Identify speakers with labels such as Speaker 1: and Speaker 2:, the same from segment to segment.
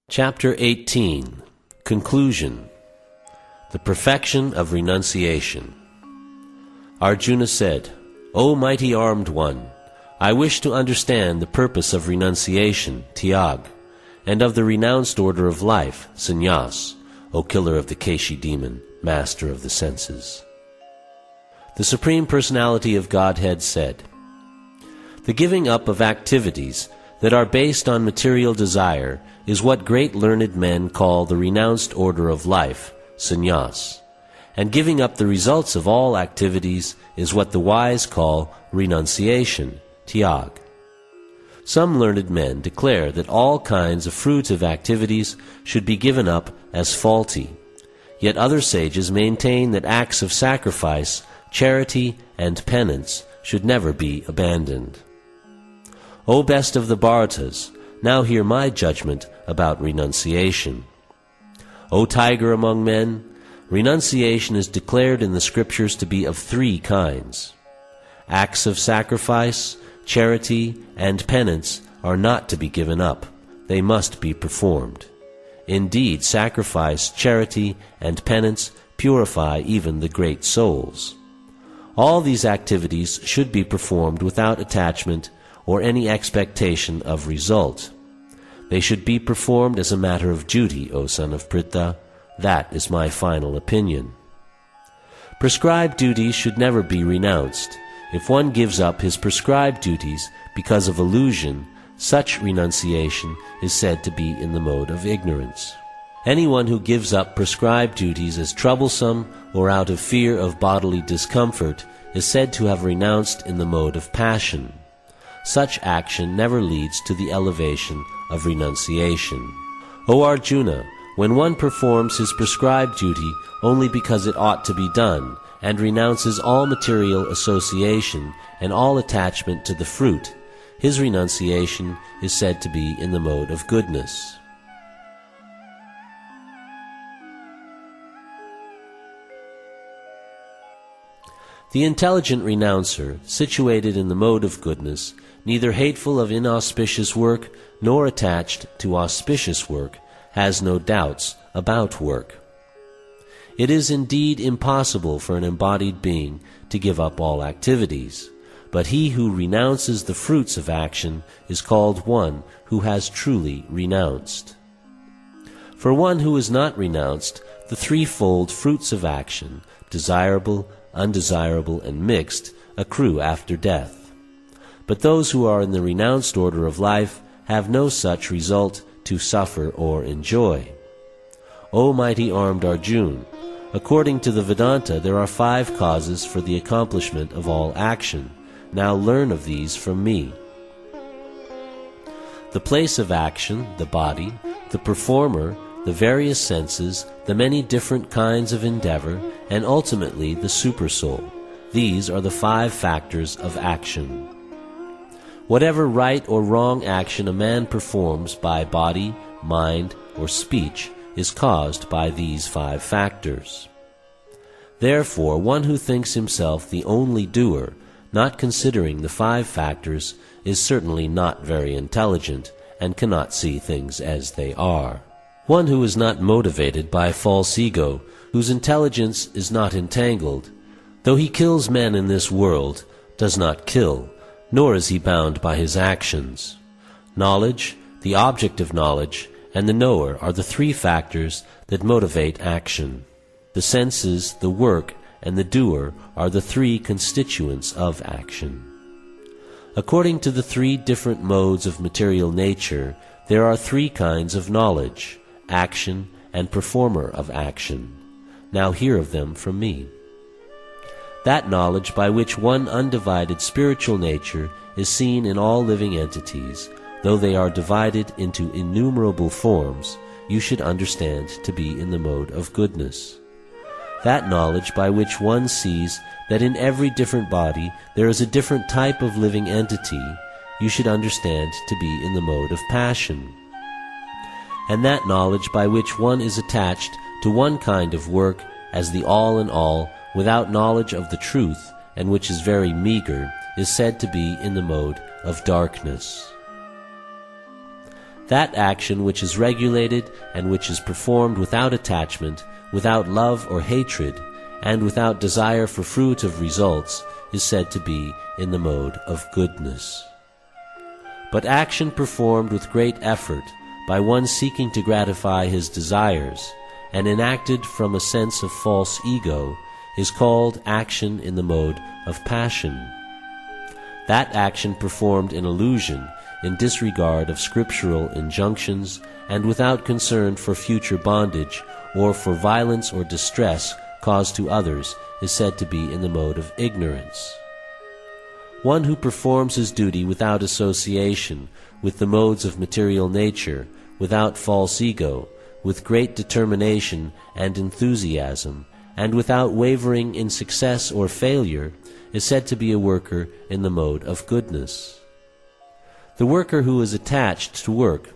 Speaker 1: Chapter 18. Conclusion. The Perfection of Renunciation. Arjuna said, O mighty armed one, I wish to understand the purpose of renunciation, tyag, and of the renounced order of life, sannyas, O killer of the Keshi demon, master of the senses. The Supreme Personality of Godhead said, The giving up of activities that are based on material desire is what great learned men call the renounced order of life, sannyas, and giving up the results of all activities is what the wise call renunciation, tyag. Some learned men declare that all kinds of fruitive activities should be given up as faulty, yet other sages maintain that acts of sacrifice, charity, and penance should never be abandoned. O best of the Bharatas, now hear my judgment about renunciation. O tiger among men, renunciation is declared in the scriptures to be of three kinds. Acts of sacrifice, charity, and penance are not to be given up. They must be performed. Indeed, sacrifice, charity, and penance purify even the great souls. All these activities should be performed without attachment or any expectation of result. They should be performed as a matter of duty, O son of Pritha. That is my final opinion. Prescribed duties should never be renounced. If one gives up his prescribed duties because of illusion, such renunciation is said to be in the mode of ignorance. Anyone who gives up prescribed duties as troublesome or out of fear of bodily discomfort is said to have renounced in the mode of passion. Such action never leads to the elevation of renunciation. O Arjuna, when one performs his prescribed duty only because it ought to be done, and renounces all material association and all attachment to the fruit, his renunciation is said to be in the mode of goodness. The intelligent renouncer, situated in the mode of goodness, neither hateful of inauspicious work nor attached to auspicious work, has no doubts about work. It is indeed impossible for an embodied being to give up all activities, but he who renounces the fruits of action is called one who has truly renounced. For one who is not renounced, the threefold fruits of action, desirable, undesirable, and mixed, accrue after death. But those who are in the renounced order of life have no such result to suffer or enjoy. O mighty armed Arjuna, according to the Vedanta, there are 5 causes for the accomplishment of all action. Now learn of these from me. The place of action, the body, the performer, the various senses, the many different kinds of endeavor, and ultimately the supersoul. These are the 5 factors of action. Whatever right or wrong action a man performs by body, mind, or speech is caused by these 5 factors. Therefore, one who thinks himself the only doer, not considering the 5 factors, is certainly not very intelligent and cannot see things as they are. One who is not motivated by false ego, whose intelligence is not entangled, though he kills men in this world, does not kill, nor is he bound by his actions. Knowledge, the object of knowledge, and the knower are the 3 factors that motivate action. The senses, the work, and the doer are the 3 constituents of action. According to the 3 different modes of material nature, there are 3 kinds of knowledge, action, and performer of action. Now hear of them from me. That knowledge by which one undivided spiritual nature is seen in all living entities, though they are divided into innumerable forms, you should understand to be in the mode of goodness. That knowledge by which one sees that in every different body there is a different type of living entity, you should understand to be in the mode of passion. And that knowledge by which one is attached to one kind of work as the all in all, without knowledge of the truth, and which is very meager, is said to be in the mode of darkness. That action which is regulated and which is performed without attachment, without love or hatred, and without desire for fruit of results, is said to be in the mode of goodness. But action performed with great effort by one seeking to gratify his desires, and enacted from a sense of false ego, is called action in the mode of passion. That action performed in illusion, in disregard of scriptural injunctions, and without concern for future bondage, or for violence or distress caused to others, is said to be in the mode of ignorance. One who performs his duty without association with the modes of material nature, without false ego, with great determination and enthusiasm, and without wavering in success or failure, is said to be a worker in the mode of goodness. The worker who is attached to work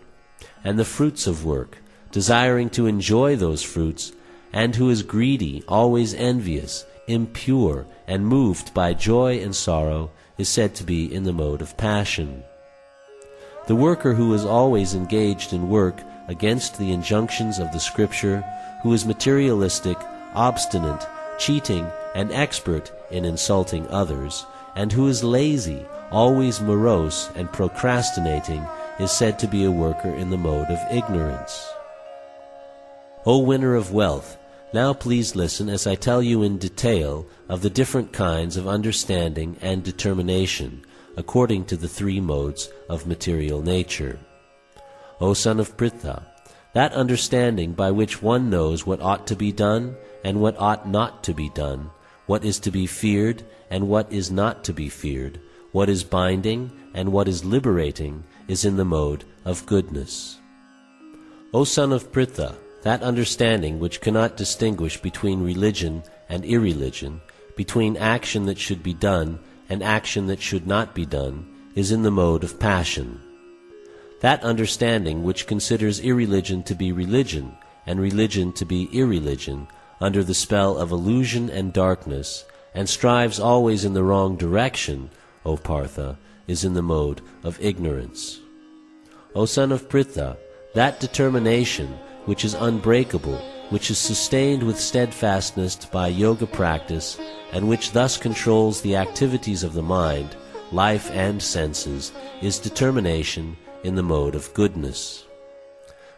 Speaker 1: and the fruits of work, desiring to enjoy those fruits, and who is greedy, always envious, impure, and moved by joy and sorrow, is said to be in the mode of passion. The worker who is always engaged in work against the injunctions of the Scripture, who is materialistic, obstinate, cheating, and expert in insulting others, and who is lazy, always morose and procrastinating, is said to be a worker in the mode of ignorance. O winner of wealth, now please listen as I tell you in detail of the different kinds of understanding and determination according to the three modes of material nature. O son of Pritha, that understanding by which one knows what ought to be done and what ought not to be done, what is to be feared and what is not to be feared, what is binding and what is liberating, is in the mode of goodness. O son of Pritha, that understanding which cannot distinguish between religion and irreligion, between action that should be done and action that should not be done, is in the mode of passion. That understanding which considers irreligion to be religion and religion to be irreligion under the spell of illusion and darkness, and strives always in the wrong direction, O Partha, is in the mode of ignorance. O son of Pritha, that determination which is unbreakable, which is sustained with steadfastness by yoga practice, and which thus controls the activities of the mind, life and senses, is determination in the mode of goodness.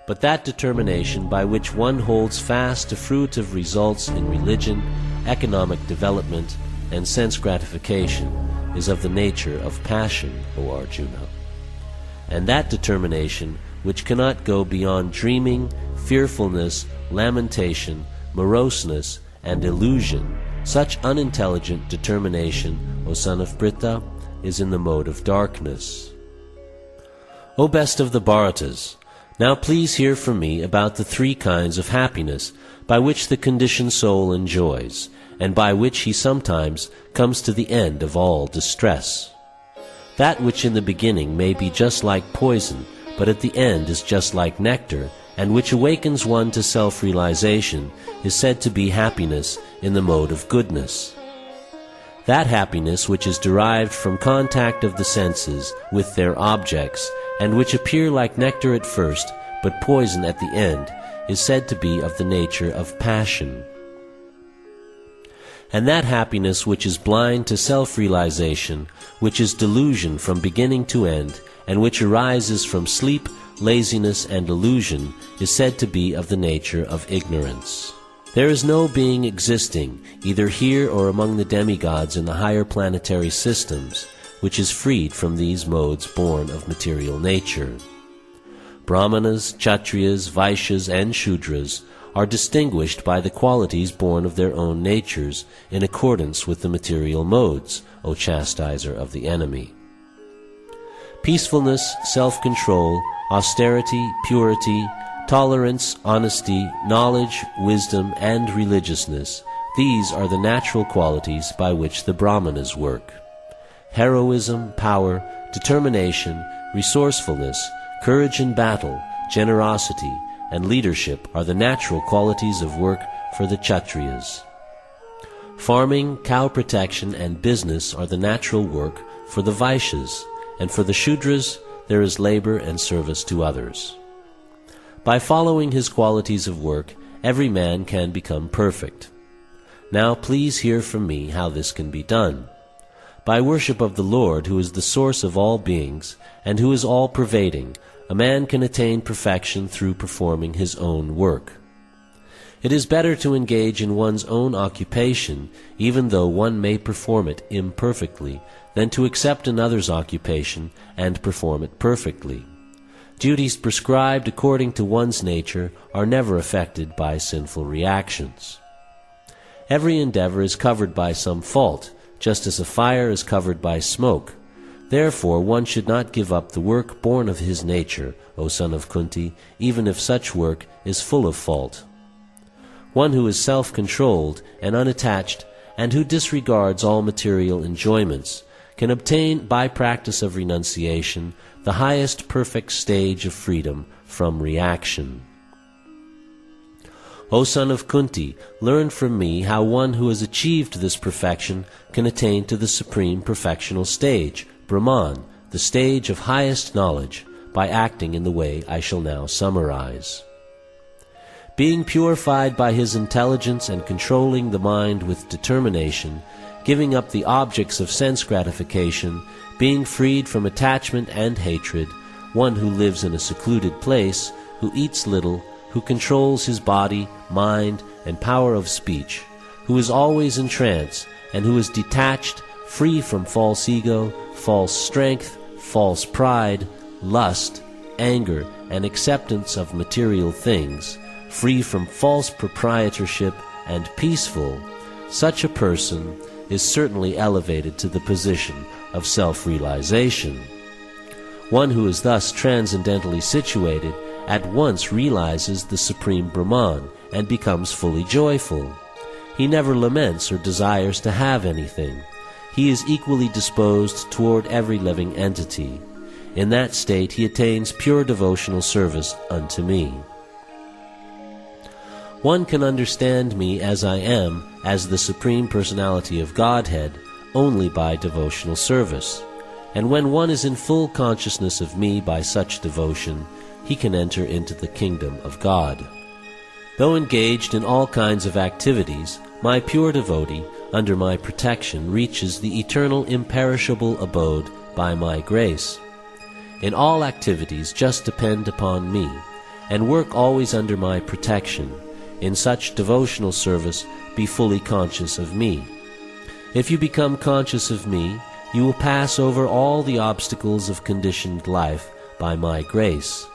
Speaker 1: But that determination by which one holds fast to fruit of results in religion, economic development, and sense gratification is of the nature of passion, O Arjuna. And that determination which cannot go beyond dreaming, fearfulness, lamentation, moroseness, and illusion, such unintelligent determination, O son of Pritha, is in the mode of darkness. O best of the Bharatas, now please hear from me about the three kinds of happiness by which the conditioned soul enjoys, and by which he sometimes comes to the end of all distress. That which in the beginning may be just like poison, but at the end is just like nectar, and which awakens one to self-realization, is said to be happiness in the mode of goodness. That happiness which is derived from contact of the senses with their objects, and which appear like nectar at first, but poison at the end, is said to be of the nature of passion. And that happiness which is blind to self-realization, which is delusion from beginning to end, and which arises from sleep, laziness, and illusion, is said to be of the nature of ignorance. There is no being existing, either here or among the demigods in the higher planetary systems, which is freed from these modes born of material nature. Brahmanas, Kshatriyas, Vaishyas, and Shudras are distinguished by the qualities born of their own natures in accordance with the material modes, O chastiser of the enemy. Peacefulness, self-control, austerity, purity, tolerance, honesty, knowledge, wisdom, and religiousness, these are the natural qualities by which the Brahmanas work. Heroism, power, determination, resourcefulness, courage in battle, generosity, and leadership are the natural qualities of work for the Kshatriyas. Farming, cow protection, and business are the natural work for the Vaishyas, and for the Shudras, there is labor and service to others. By following his qualities of work, every man can become perfect. Now please hear from me how this can be done. By worship of the Lord, who is the source of all beings, and who is all-pervading, a man can attain perfection through performing his own work. It is better to engage in one's own occupation, even though one may perform it imperfectly, than to accept another's occupation and perform it perfectly. Duties prescribed according to one's nature are never affected by sinful reactions. Every endeavor is covered by some fault, just as a fire is covered by smoke. Therefore one should not give up the work born of his nature, O son of Kunti, even if such work is full of fault. One who is self-controlled and unattached, and who disregards all material enjoyments, can obtain by practice of renunciation the highest perfect stage of freedom from reaction. O son of Kunti, learn from me how one who has achieved this perfection can attain to the supreme perfectional stage, Brahman, the stage of highest knowledge, by acting in the way I shall now summarize. Being purified by his intelligence and controlling the mind with determination, giving up the objects of sense gratification, being freed from attachment and hatred, one who lives in a secluded place, who eats little, who controls his body, mind, and power of speech, who is always in trance, and who is detached, free from false ego, false strength, false pride, lust, anger, and acceptance of material things, free from false proprietorship, and peaceful, such a person is certainly elevated to the position of self-realization. One who is thus transcendentally situated at once realizes the Supreme Brahman and becomes fully joyful. He never laments or desires to have anything. He is equally disposed toward every living entity. In that state he attains pure devotional service unto me. One can understand me as I am, as the Supreme Personality of Godhead, only by devotional service. And when one is in full consciousness of me by such devotion, he can enter into the kingdom of God. Though engaged in all kinds of activities, my pure devotee, under my protection, reaches the eternal imperishable abode by my grace. In all activities just depend upon me, and work always under my protection. In such devotional service, be fully conscious of me. If you become conscious of me, you will pass over all the obstacles of conditioned life by my grace.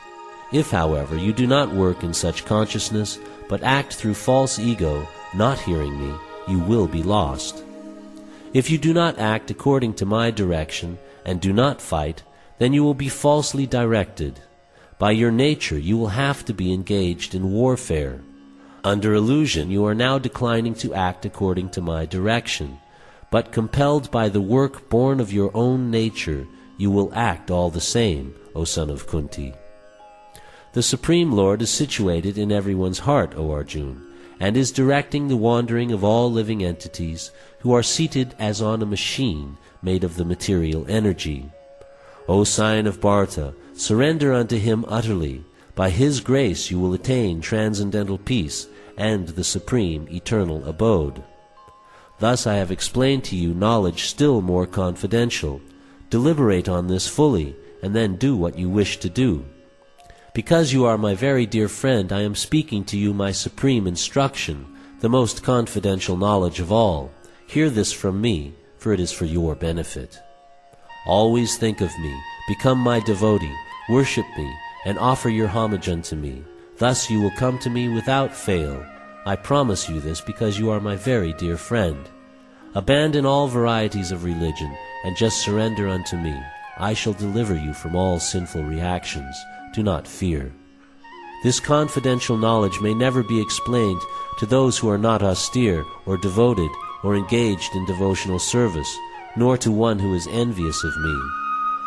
Speaker 1: If, however, you do not work in such consciousness, but act through false ego, not hearing me, you will be lost. If you do not act according to my direction, and do not fight, then you will be falsely directed. By your nature you will have to be engaged in warfare. Under illusion you are now declining to act according to my direction, but compelled by the work born of your own nature, you will act all the same, O son of Kunti. The Supreme Lord is situated in everyone's heart, O Arjun, and is directing the wandering of all living entities who are seated as on a machine made of the material energy. O Scion of Bharata, surrender unto him utterly. By his grace you will attain transcendental peace and the supreme eternal abode. Thus I have explained to you knowledge still more confidential. Deliberate on this fully, and then do what you wish to do. Because you are my very dear friend, I am speaking to you my supreme instruction, the most confidential knowledge of all. Hear this from me, for it is for your benefit. Always think of me, become my devotee, worship me, and offer your homage unto me. Thus you will come to me without fail. I promise you this because you are my very dear friend. Abandon all varieties of religion, and just surrender unto me. I shall deliver you from all sinful reactions. Do not fear. This confidential knowledge may never be explained to those who are not austere or devoted or engaged in devotional service, nor to one who is envious of me.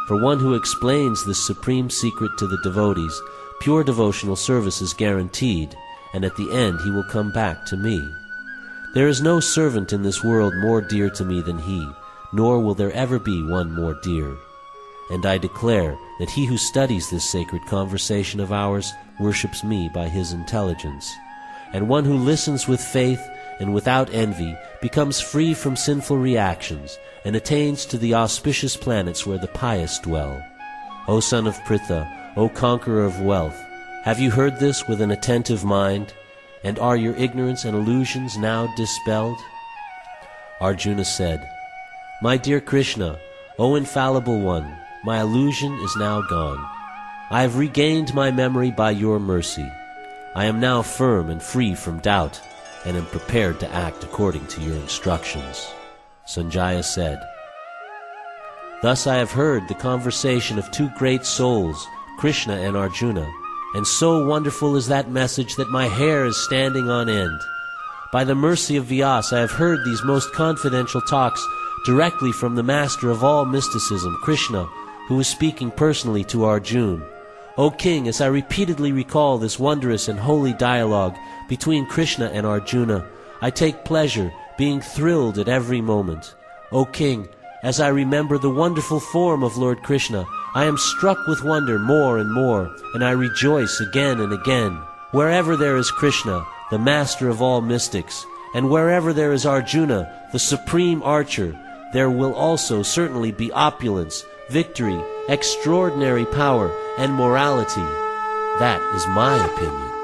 Speaker 1: For one who explains this supreme secret to the devotees, pure devotional service is guaranteed, and at the end he will come back to me. There is no servant in this world more dear to me than he, nor will there ever be one more dear. and I declare that he who studies this sacred conversation of ours worships me by his intelligence. And one who listens with faith and without envy becomes free from sinful reactions and attains to the auspicious planets where the pious dwell. O son of Pritha, O conqueror of wealth, have you heard this with an attentive mind, and are your ignorance and illusions now dispelled? Arjuna said, My dear Krishna, O infallible one, my illusion is now gone. I have regained my memory by your mercy. I am now firm and free from doubt, and am prepared to act according to your instructions. Sanjaya said, Thus I have heard the conversation of two great souls, Krishna and Arjuna, and so wonderful is that message that my hair is standing on end. By the mercy of Vyasa, I have heard these most confidential talks directly from the master of all mysticism, Krishna, who is speaking personally to Arjuna. O King, as I repeatedly recall this wondrous and holy dialogue between Krishna and Arjuna, I take pleasure, being thrilled at every moment. O King, as I remember the wonderful form of Lord Krishna, I am struck with wonder more and more, and I rejoice again and again. Wherever there is Krishna, the master of all mystics, and wherever there is Arjuna, the supreme archer, there will also certainly be opulence, victory, extraordinary power, and morality. That is my opinion.